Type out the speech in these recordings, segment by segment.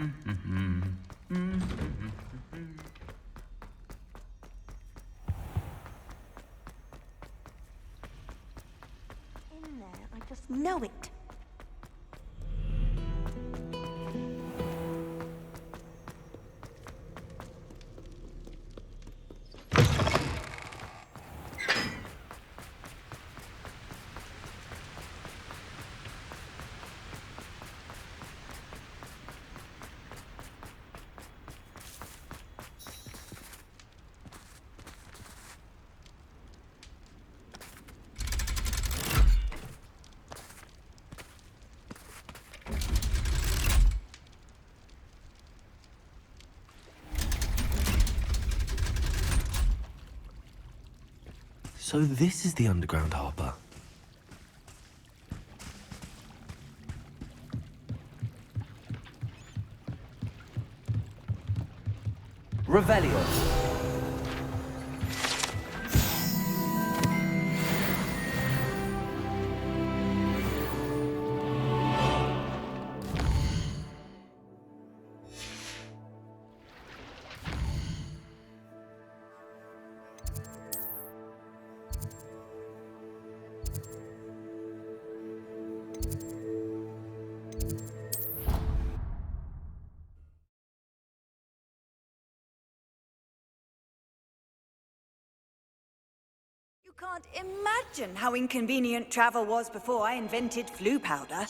In there, I just know it. So this is the underground harbour. Revelio. You can't imagine how inconvenient travel was before I invented flu powder.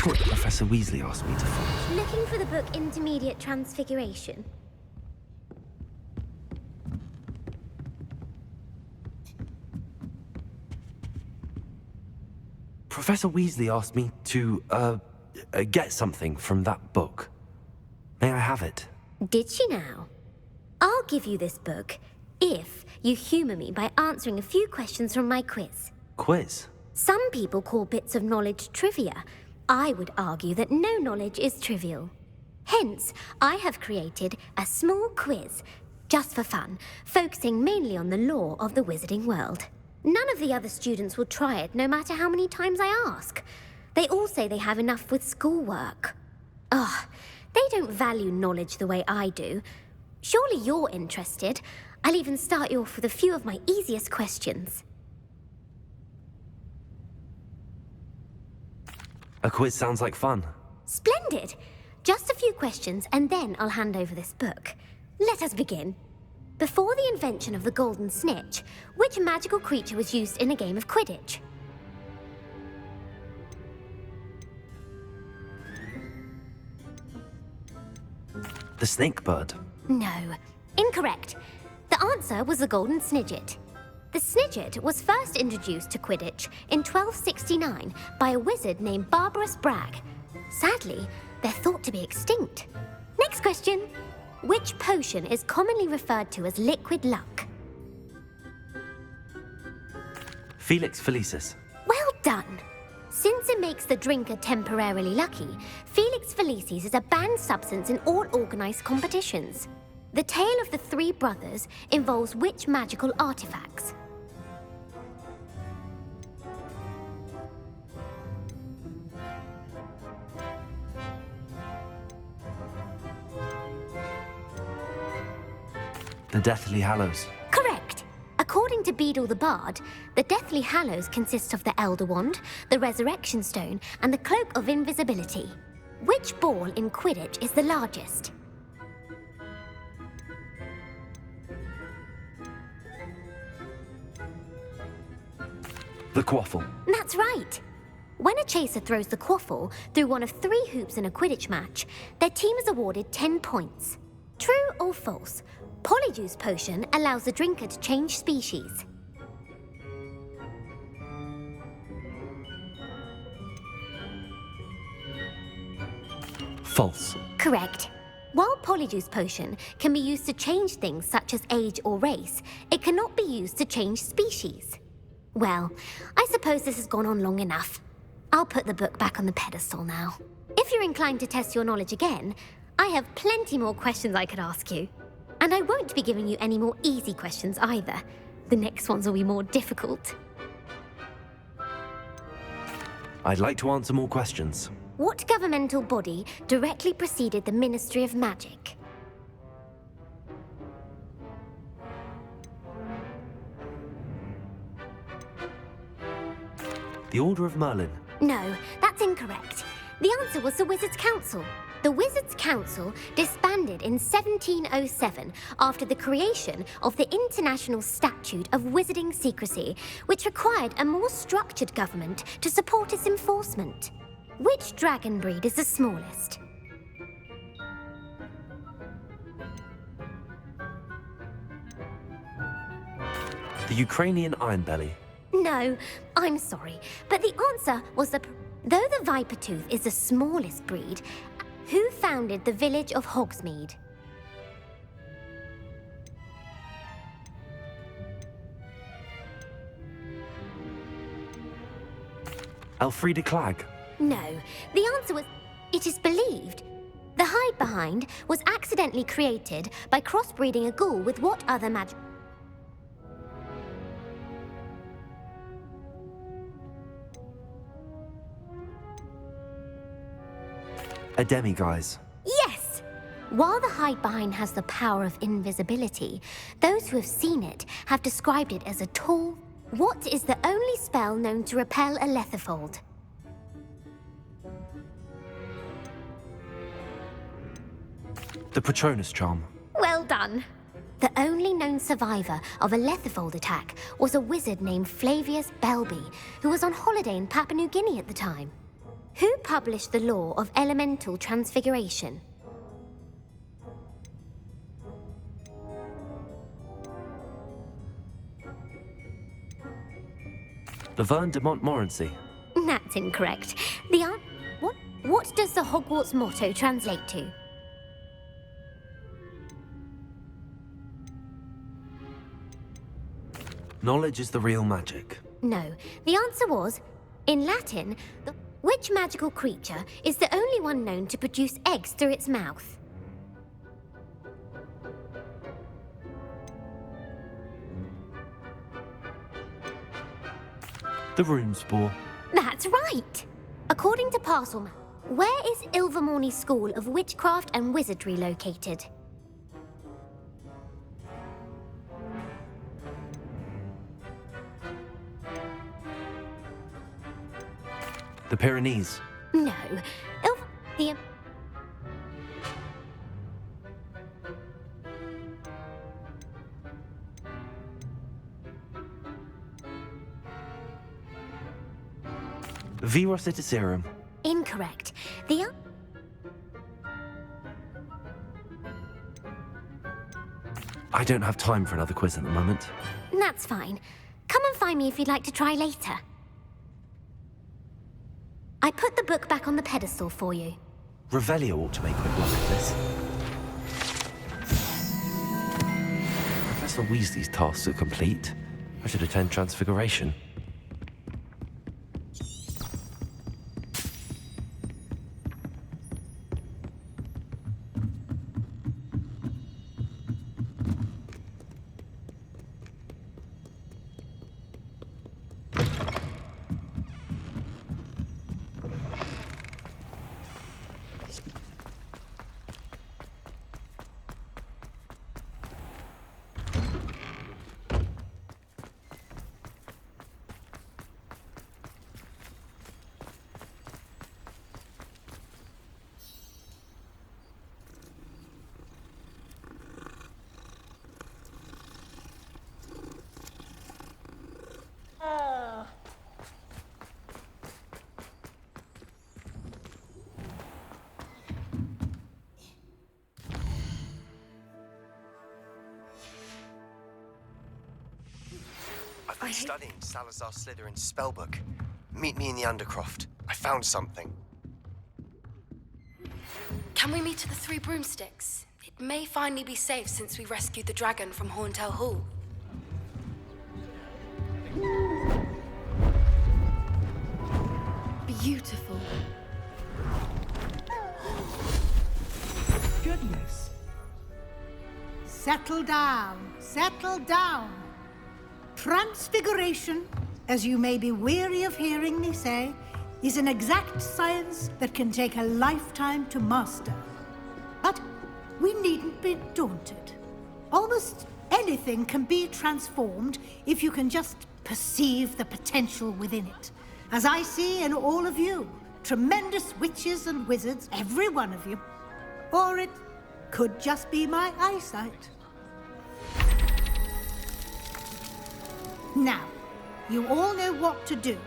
What Professor Weasley asked me to find. Looking for the book Intermediate Transfiguration? Professor Weasley asked me to, get something from that book. May I have it? Did she now? I'll give you this book if you humour me by answering a few questions from my quiz. Quiz? Some people call bits of knowledge trivia. I would argue that no knowledge is trivial. Hence, I have created a small quiz, just for fun, focusing mainly on the lore of the wizarding world. None of the other students will try it, no matter how many times I ask. They all say they have enough with schoolwork. Ugh, they don't value knowledge the way I do. Surely you're interested. I'll even start you off with a few of my easiest questions. A quiz sounds like fun. Splendid! Just a few questions, and then I'll hand over this book. Let us begin. Before the invention of the golden snitch, which magical creature was used in a game of Quidditch? The snake bird. No. Incorrect. The answer was the golden snidget. The snidget was first introduced to Quidditch in 1269 by a wizard named Barbarous Bragg. Sadly, they're thought to be extinct. Next question. Which potion is commonly referred to as liquid luck? Felix Felicis. Well done. Since it makes the drinker temporarily lucky, Felix Felicis is a banned substance in all organised competitions. The tale of the three brothers involves which magical artifacts? The Deathly Hallows. Correct. According to Beedle the Bard, the Deathly Hallows consists of the Elder Wand, the Resurrection Stone, and the Cloak of Invisibility. Which ball in Quidditch is the largest? The Quaffle. That's right. When a chaser throws the quaffle through one of 3 hoops in a Quidditch match, their team is awarded 10 points. True or false? Polyjuice potion allows the drinker to change species. False. Correct. While Polyjuice Potion can be used to change things such as age or race, it cannot be used to change species. Well, I suppose this has gone on long enough. I'll put the book back on the pedestal now. If you're inclined to test your knowledge again, I have plenty more questions I could ask you. And I won't be giving you any more easy questions either. The next ones will be more difficult. I'd like to answer more questions. What governmental body directly preceded the Ministry of Magic? The Order of Merlin. No, that's incorrect. The answer was the Wizards' Council. The Wizards' Council disbanded in 1707 after the creation of the International Statute of Wizarding Secrecy, which required a more structured government to support its enforcement. Which dragon breed is the smallest? The Ukrainian Ironbelly. No, I'm sorry, but the answer was though the Vipertooth is the smallest breed, who founded the village of Hogsmeade? Elfrida Clag. No, the answer was... It is believed. The Hide Behind was accidentally created by crossbreeding a ghoul with what other magic... A demiguise. Yes! While the Hide Behind has the power of invisibility, those who have seen it have described it as a tall... What is the only spell known to repel a Lethifold? The Patronus Charm. Well done. The only known survivor of a Lethifold attack was a wizard named Flavius Belby, who was on holiday in Papua New Guinea at the time. Who published the law of elemental transfiguration? Laverne de Montmorency. That's incorrect. What does the Hogwarts motto translate to? Knowledge is the real magic. No, the answer was, in Latin, which magical creature is the only one known to produce eggs through its mouth? The Runespore. That's right! According to Parcel, where is Ilvermorny School of Witchcraft and Wizardry located? The Pyrenees. No, the... Viros Iticerum. Incorrect. The... I don't have time for another quiz at the moment. That's fine. Come and find me if you'd like to try later. I put the book back on the pedestal for you. Revelio ought to make quick work of this. Professor Weasley's tasks are complete. I should attend Transfiguration. I've been studying Salazar Slytherin's spellbook. Meet me in the Undercroft. I found something. Can we meet at the Three Broomsticks? It may finally be safe since we rescued the dragon from Horntail Hall. Beautiful. Goodness. Settle down. Settle down. Transfiguration, as you may be weary of hearing me say, is an exact science that can take a lifetime to master. But we needn't be daunted. Almost anything can be transformed if you can just perceive the potential within it. As I see in all of you, tremendous witches and wizards, every one of you. Or it could just be my eyesight. Now, you all know what to do.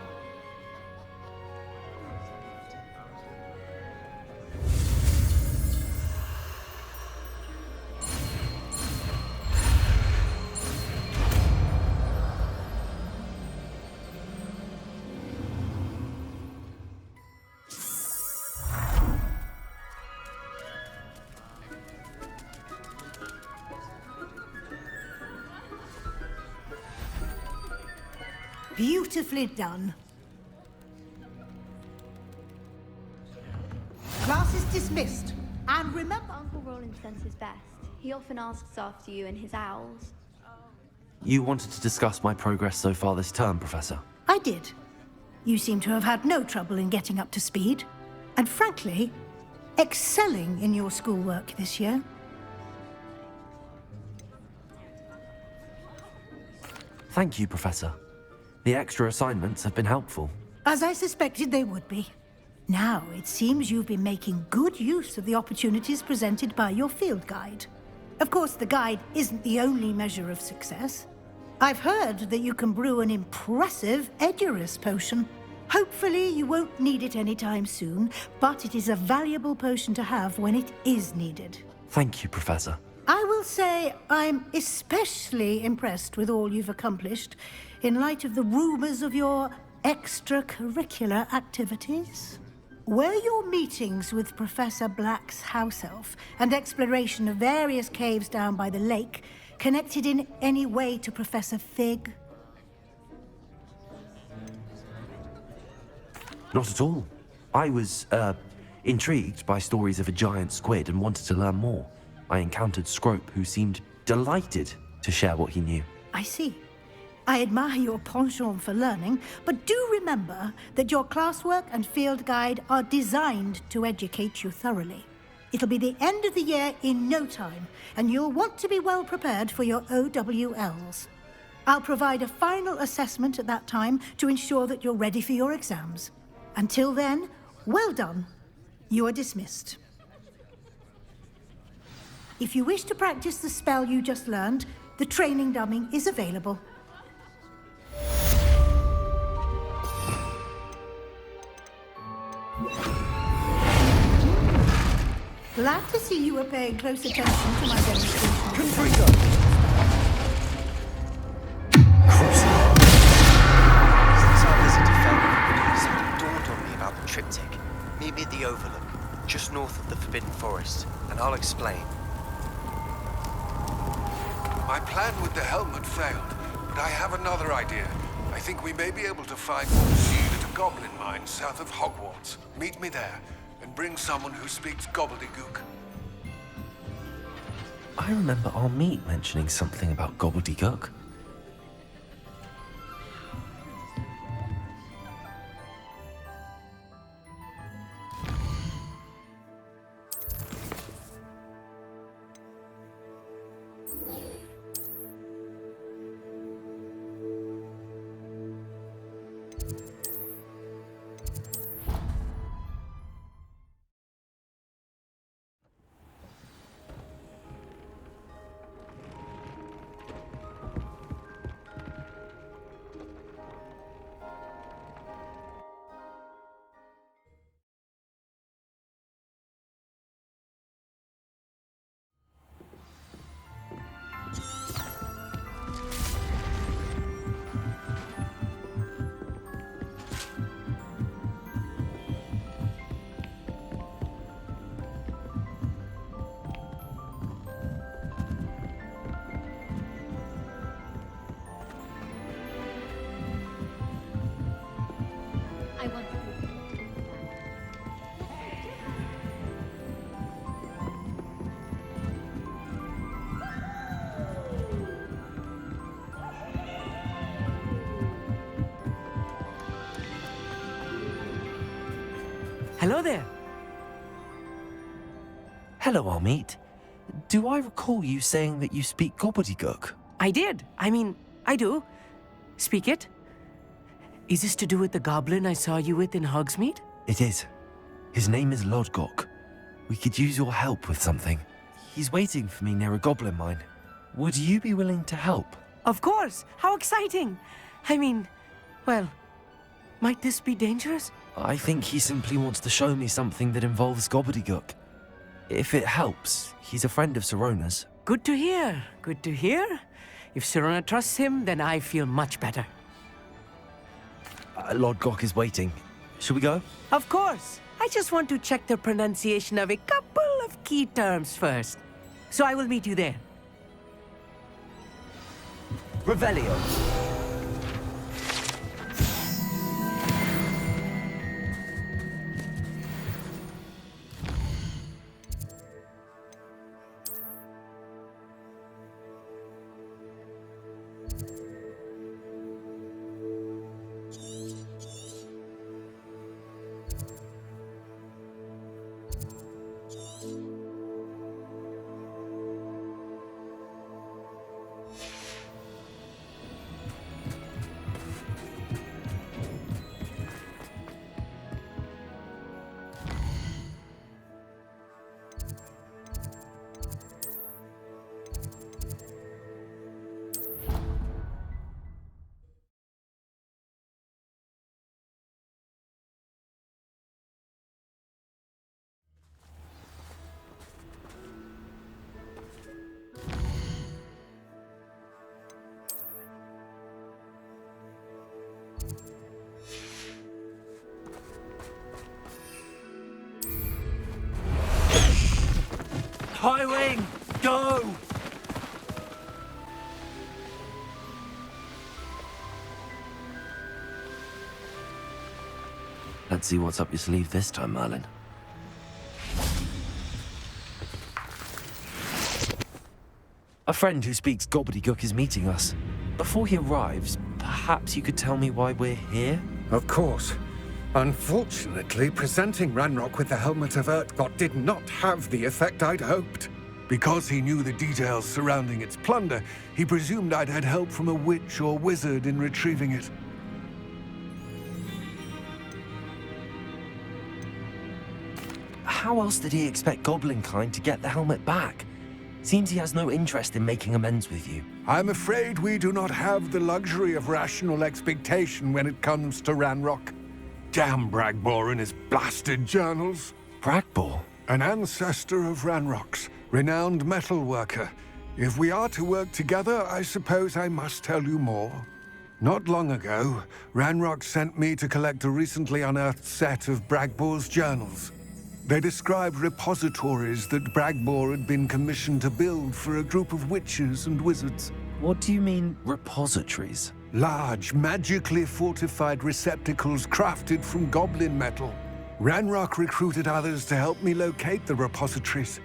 Beautifully done. Class is dismissed. And remember... Uncle Roland sends his best. He often asks after you and his owls. You wanted to discuss my progress so far this term, Professor? I did. You seem to have had no trouble in getting up to speed. And frankly, excelling in your schoolwork this year. Thank you, Professor. The extra assignments have been helpful. As I suspected they would be. Now, it seems you've been making good use of the opportunities presented by your field guide. Of course, the guide isn't the only measure of success. I've heard that you can brew an impressive Edurus potion. Hopefully, you won't need it anytime soon, but it is a valuable potion to have when it is needed. Thank you, Professor. I will say I'm especially impressed with all you've accomplished in light of the rumors of your extracurricular activities. Were your meetings with Professor Black's house elf and exploration of various caves down by the lake connected in any way to Professor Fig? Not at all. I was, intrigued by stories of a giant squid and wanted to learn more. I encountered Scrope, who seemed delighted to share what he knew. I see. I admire your penchant for learning, but do remember that your classwork and field guide are designed to educate you thoroughly. It'll be the end of the year in no time, and you'll want to be well prepared for your OWLs. I'll provide a final assessment at that time to ensure that you're ready for your exams. Until then, well done. You are dismissed. If you wish to practice the spell you just learned, the training dummy is available. Glad to see you were paying close attention to my demonstration. Confringo! Since our visit to Felden, something dawned on me about the triptych. Meet me at the Overlook, just north of the Forbidden Forest, and I'll explain. My plan with the helmet failed, but I have another idea. I think we may be able to find one seed at a goblin mine south of Hogwarts. Meet me there, and bring someone who speaks gobbledygook. I remember our meet mentioning something about gobbledygook. Hello there. Hello, Amit. Do I recall you saying that you speak gobbledygook? I did. I mean, I do. Speak it. Is this to do with the goblin I saw you with in Hogsmeade? It is. His name is Lodgok. We could use your help with something. He's waiting for me near a goblin mine. Would you be willing to help? Of course. How exciting. I mean, well, might this be dangerous? I think he simply wants to show me something that involves gobbledygook. If it helps, he's a friend of Sirona's. Good to hear. Good to hear. If Sirona trusts him, then I feel much better. Lodgok is waiting. Shall we go? Of course. I just want to check the pronunciation of a couple of key terms first. So I will meet you there. Revelio. Highwing, go! Let's see what's up your sleeve this time, Merlin. A friend who speaks gobbledygook is meeting us. Before he arrives, perhaps you could tell me why we're here? Of course. Unfortunately, presenting Ranrock with the Helmet of Urtkot did not have the effect I'd hoped. Because he knew the details surrounding its plunder, he presumed I'd had help from a witch or wizard in retrieving it. How else did he expect Goblinkind to get the helmet back? Seems he has no interest in making amends with you. I'm afraid we do not have the luxury of rational expectation when it comes to Ranrock. Damn Bragbor and his blasted journals. Bragbor? An ancestor of Ranrock's, renowned metal worker. If we are to work together, I suppose I must tell you more. Not long ago, Ranrock sent me to collect a recently unearthed set of Bragbor's journals. They described repositories that Bragbor had been commissioned to build for a group of witches and wizards. What do you mean, repositories? Large, magically fortified receptacles crafted from goblin metal. Ranrock recruited others to help me locate the repositories.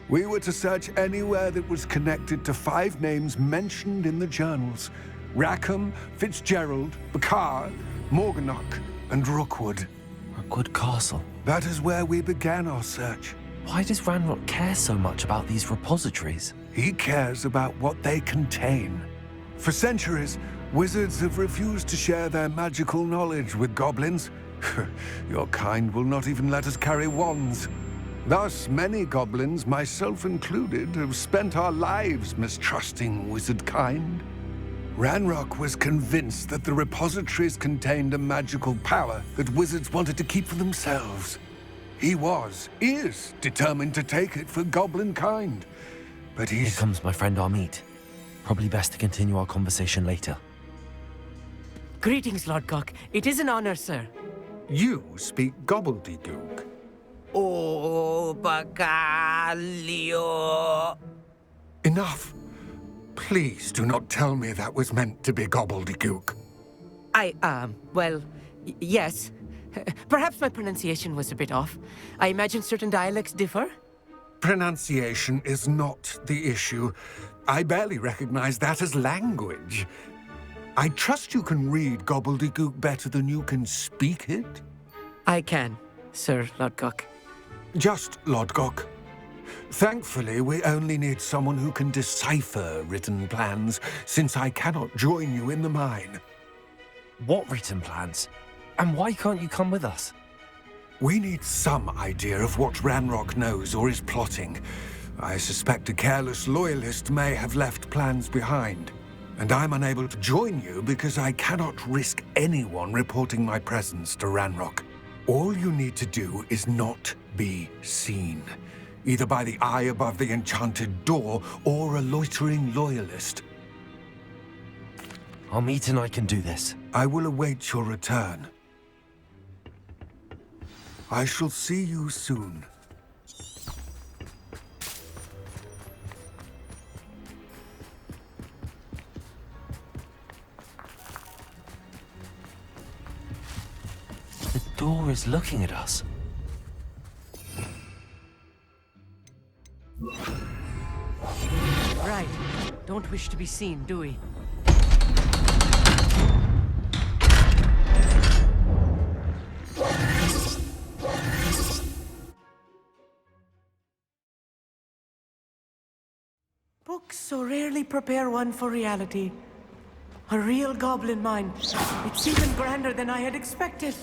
We were to search anywhere that was connected to 5 names mentioned in the journals: Rackham, Fitzgerald, Bakar, Morganach, and Rookwood. Rookwood Castle. That is where we began our search. Why does Ranrock care so much about these repositories? He cares about what they contain. For centuries, wizards have refused to share their magical knowledge with goblins. Your kind will not even let us carry wands. Thus, many goblins, myself included, have spent our lives mistrusting wizard kind. Ranrock was convinced that the repositories contained a magical power that wizards wanted to keep for themselves. He is determined to take it for goblin kind. But Here comes my friend Amit. Probably best to continue our conversation later. Greetings, Lodgok. It is an honor, sir. You speak gobbledygook. Oh, Bagalio. Enough. Please do not tell me that was meant to be gobbledygook. Yes. Perhaps my pronunciation was a bit off. I imagine certain dialects differ. Pronunciation is not the issue. I barely recognize that as language. I trust you can read gobbledygook better than you can speak it? I can. Sir Lodgok. Just Lodgok. Thankfully, we only need someone who can decipher written plans, since I cannot join you in the mine. What written plans? And why can't you come with us? We need some idea of what Ranrock knows or is plotting. I suspect a careless loyalist may have left plans behind. And I'm unable to join you because I cannot risk anyone reporting my presence to Ranrock. All you need to do is not be seen, either by the eye above the enchanted door or a loitering loyalist. Amit and I can do this. I will await your return. I shall see you soon. The door is looking at us. Right. Don't wish to be seen, do we? Books so rarely prepare one for reality. A real goblin mine. It's even grander than I had expected.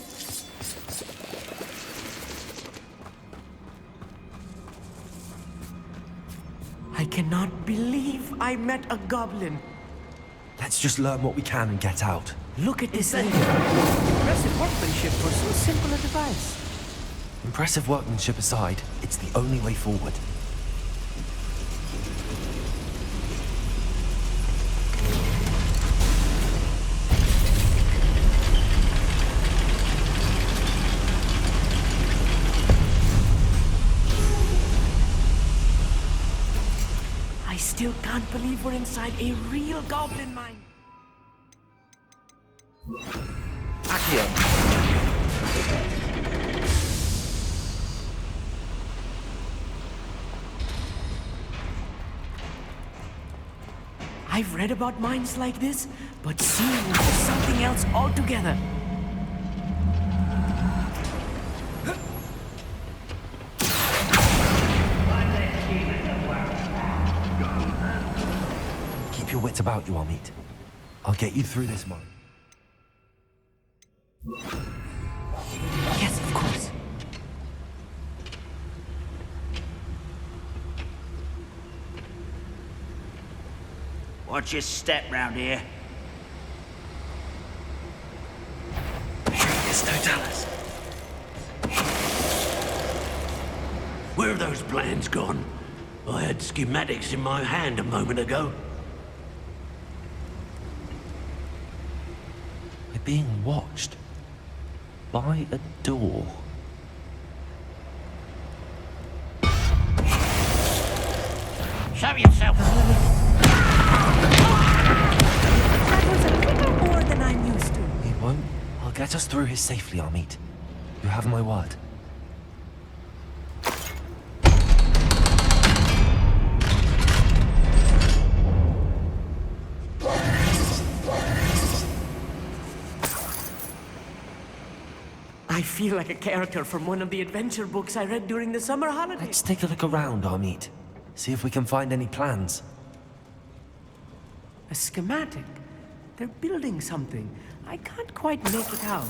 I cannot believe I met a goblin. Let's just learn what we can and get out. Look at this thing. Impressive workmanship for so simple a device. Impressive workmanship aside, it's the only way forward. I still can't believe we're inside a real goblin mine. I've read about mines like this, but seeing them is something else altogether. Keep your wits about you, Amit. I'll get you through this mine. Yes, of course. Watch your step round here. Yes, no Dallas. Where have those plans gone? I had schematics in my hand a moment ago. We're being watched. By a door. Show yourself. That was a little more than I'm used to. He won't. I'll get us through here safely, Amit. You have my word. I feel like a character from one of the adventure books I read during the summer holidays. Let's take a look around, Amit. See if we can find any plans. A schematic. They're building something. I can't quite make it out.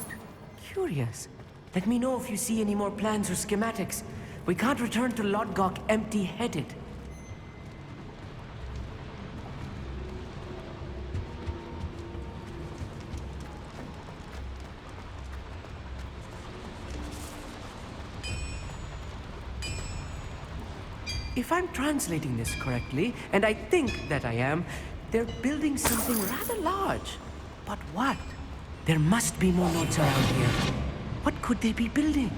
Curious. Let me know if you see any more plans or schematics. We can't return to Lodgok empty-headed. If I'm translating this correctly, and I think that I am, they're building something rather large. But what? There must be more notes around here. What could they be building?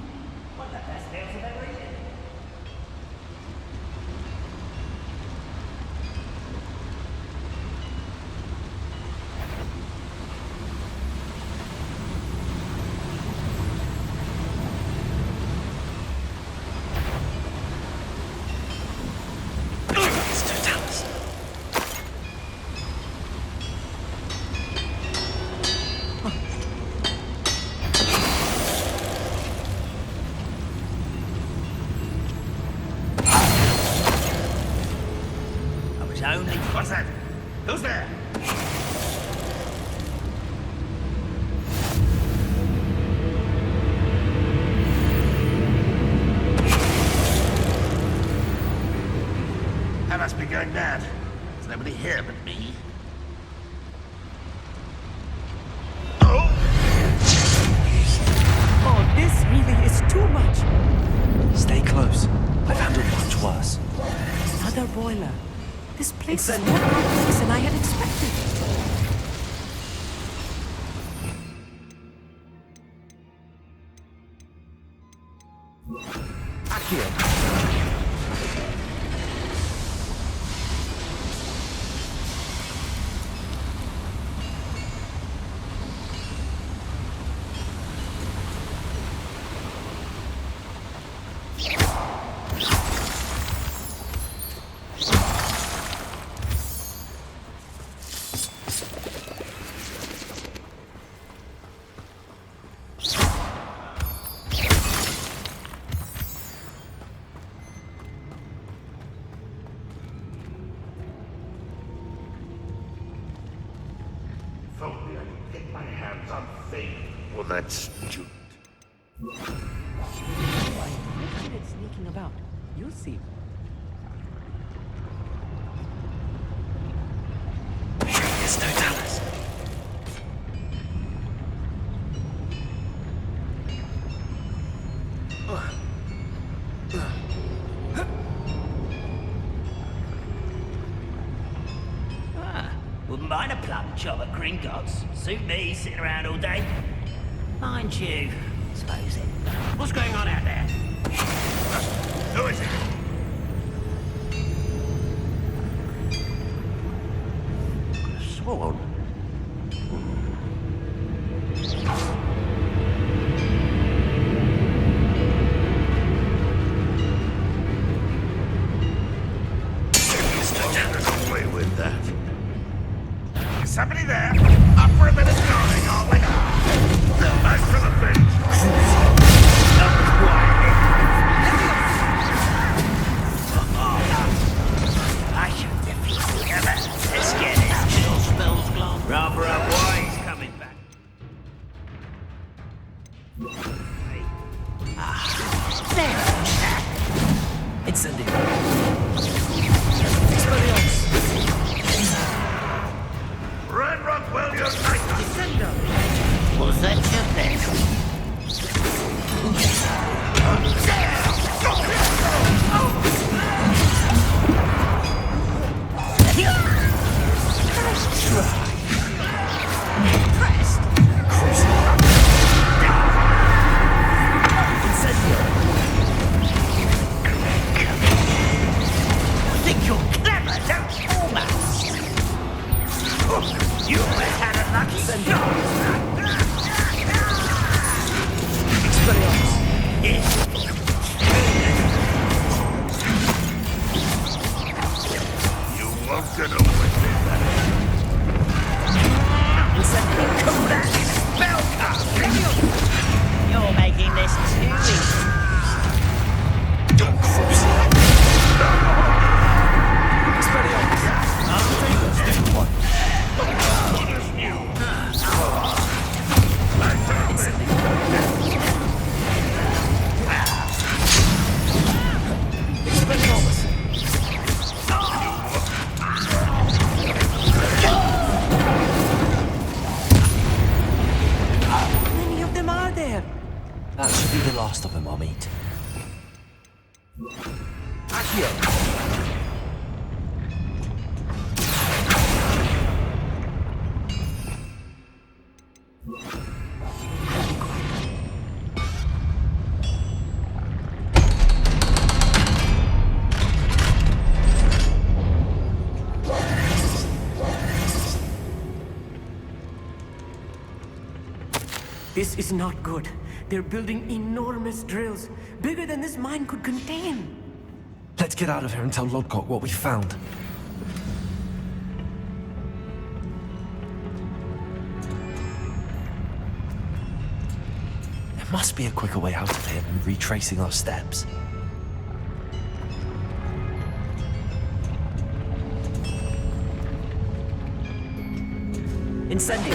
It's only... What's that? Who's there? I must be going mad. There's nobody here but me. Oh, this really is too much. Stay close. I've handled much worse. Another boiler. This place is more complex than I had expected. If only I could get my hands on Fane or that student. Why, look at it sneaking about. You'll see. There's no Dallas. Wouldn't mind a plum job at Gringotts. Suit me, sitting around all day. Mind you, suppose it. What's going on out there? Who is it? Could have sworn. Away with that. Is somebody there? Up for a bit of snoring, are we? Back for the bench. I should defeat together. Let's get it. Chill spells gone. Rather up why he's coming back. There. Incendiary. Red Rockwell, your knight. Defender. Was that your best? Nice try. Impressed. Think you're clever, don't you, almost? You always had a lucky shot. Yes. You won't get away with that. Spell cast. You're making this too easy. Don't force it. How many of them are there? That should be the last of them I'll meet. This is not good. They're building enormous drills, bigger than this mine could contain. Let's get out of here and tell Lodgok what we found. There must be a quicker way out of here than retracing our steps. Incendio!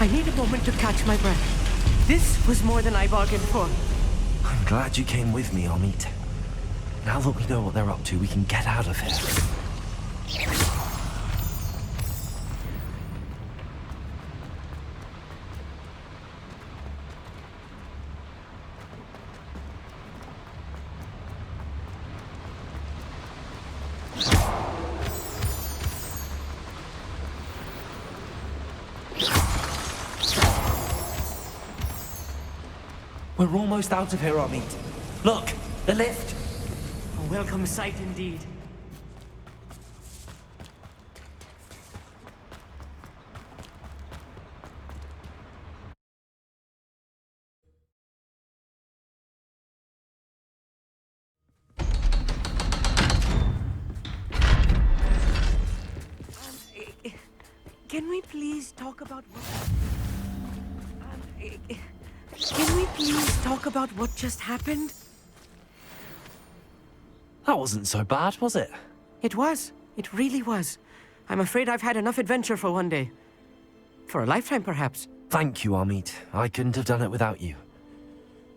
I need a moment to catch my breath. This was more than I bargained for. I'm glad you came with me, Amit. Now that we know what they're up to, we can get out of here. We're almost out of here, Amit. Look, the lift. A welcome sight indeed. Can we please talk about what... Can we please talk about what just happened? That wasn't so bad, was it? It was. It really was. I'm afraid I've had enough adventure for one day. For a lifetime, perhaps. Thank you, Amit. I couldn't have done it without you.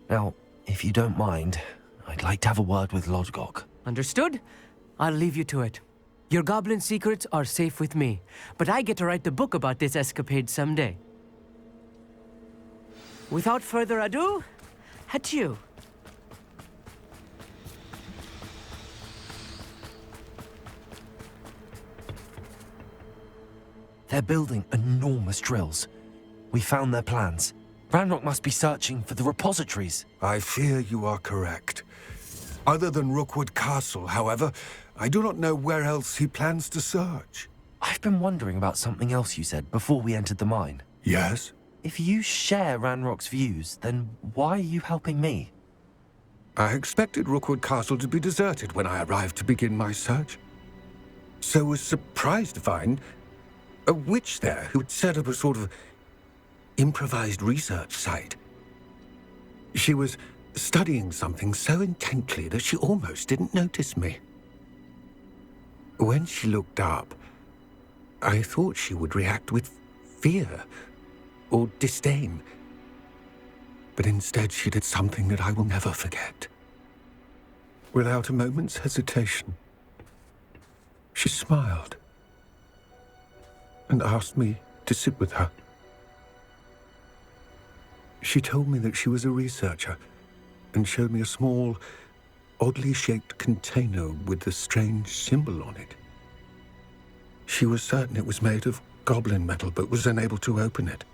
Now, if you don't mind, I'd like to have a word with Lodgok. Understood? I'll leave you to it. Your goblin secrets are safe with me, but I get to write the book about this escapade someday. Without further ado, adieu. They're building enormous drills. We found their plans. Ranrock must be searching for the repositories. I fear you are correct. Other than Rookwood Castle, however, I do not know where else he plans to search. I've been wondering about something else you said before we entered the mine. Yes? If you share Ranrock's views, then why are you helping me? I expected Rookwood Castle to be deserted when I arrived to begin my search. So was surprised to find a witch there who'd set up a sort of improvised research site. She was studying something so intently that she almost didn't notice me. When she looked up, I thought she would react with fear or disdain. But instead she did something that I will never forget. Without a moment's hesitation, she smiled and asked me to sit with her. She told me that she was a researcher and showed me a small, oddly shaped container with a strange symbol on it. She was certain it was made of goblin metal, but was unable to open it.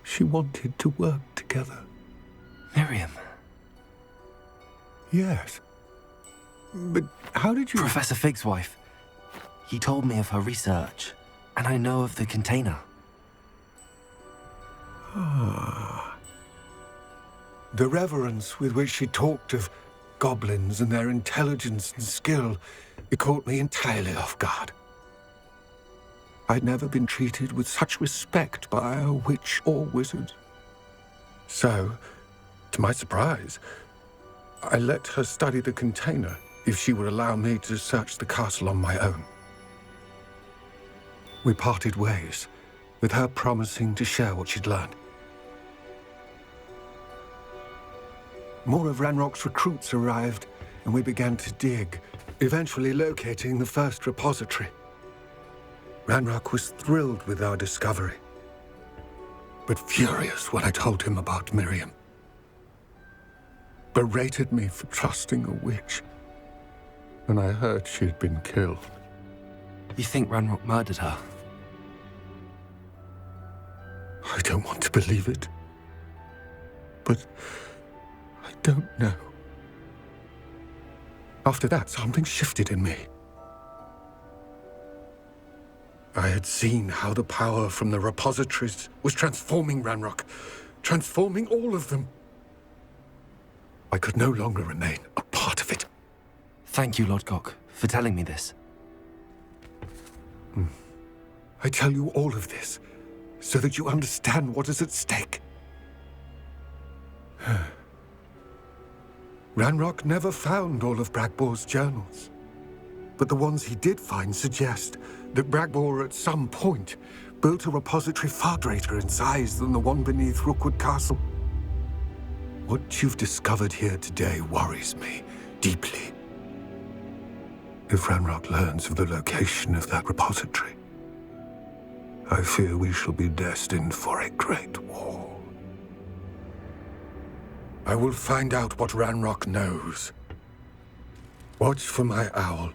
She wanted to work together. Miriam. Yes. But how did you... Professor Fig's wife. He told me of her research, and I know of the container. Ah. The reverence with which she talked of goblins and their intelligence and skill, it caught me entirely off guard. I'd never been treated with such respect by a witch or wizard. So, to my surprise, I let her study the container if she would allow me to search the castle on my own. We parted ways, with her promising to share what she'd learned. More of Ranrock's recruits arrived, and we began to dig, eventually locating the first repository. Ranrock was thrilled with our discovery, but furious when I told him about Miriam. Berated me for trusting a witch, and I heard she'd been killed. You think Ranrock murdered her? I don't want to believe it, but I don't know. After that, something shifted in me. I had seen how the power from the repositories was transforming Ranrock, transforming all of them. I could no longer remain a part of it. Thank you, Lodgok, for telling me this. I tell you all of this so that you understand what is at stake. Ranrock never found all of Bragbor's journals, but the ones he did find suggest that Bragbor at some point built a repository far greater in size than the one beneath Rookwood Castle. What you've discovered here today worries me deeply. If Ranrock learns of the location of that repository, I fear we shall be destined for a great war. I will find out what Ranrock knows. Watch for my owl